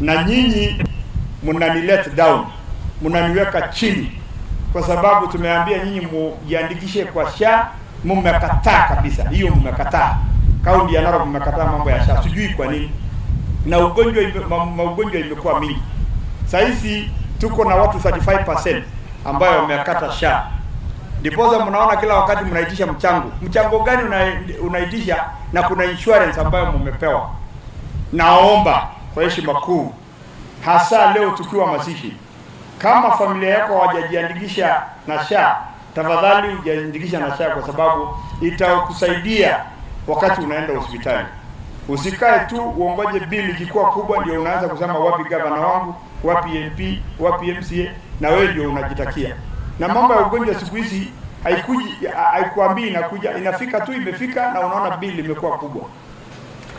na nyinyi mnani let down, mnaniweka chini, kwa sababu tumeambia nyinyi mujiandikishe kwa SHA, mmekataa kabisa. Hiyo mmekataa. Kaunti ya Narok mmekataa mambo ya SHA, sijui kwa nini. Na ugonjwa imekuwa mingi. Saizi tuko na watu 35% ambayo wamekata SHA. Ndiposa mnaona kila wakati mnaitisha mchango. Mchango gani unaitisha na kuna insurance ambayo mmepewa? Naomba kwa heshima kuu, hasa leo tukiwa Masishi, kama familia yako hawajajiandikisha na SHA, tafadhali ujiandikisha na SHA, kwa sababu itakusaidia wakati unaenda hospitali. Usikae tu uongoje bili ikikuwa kubwa ndio unaanza kusema wapi gavana wangu, wapi MP, wapi MCA, na wewe ndio unajitakia. Na mambo ya ugonjwa siku hizi haikuambii inakuja, inafika tu, imefika na unaona bili imekuwa kubwa.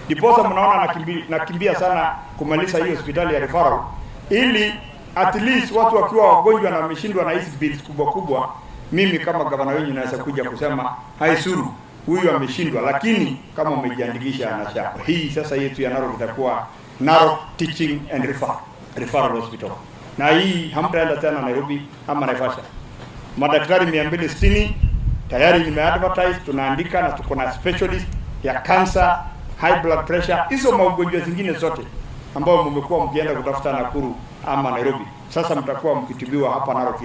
Ndiposa mnaona nakimbia sana kumaliza hiyo hospitali ya referral, ili at least watu wakiwa wagonjwa na wameshindwa na hizi bills kubwa kubwa, mimi kama gavana wenu naweza kuja kusema haisuru, huyu ameshindwa. Lakini kama umejiandikisha na SHA, hii sasa yetu ya Narok itakuwa Narok Teaching and Referral Hospital, na hii hamtaenda tena Nairobi ama Naivasha. Madaktari 260 tayari nimeadvertise, tunaandika, na tuko na specialist ya cancer, high blood pressure, hizo magonjwa zingine zote ambao mmekuwa mkienda kutafuta Nakuru ama Nairobi, sasa mtakuwa mkitibiwa hapa Narok.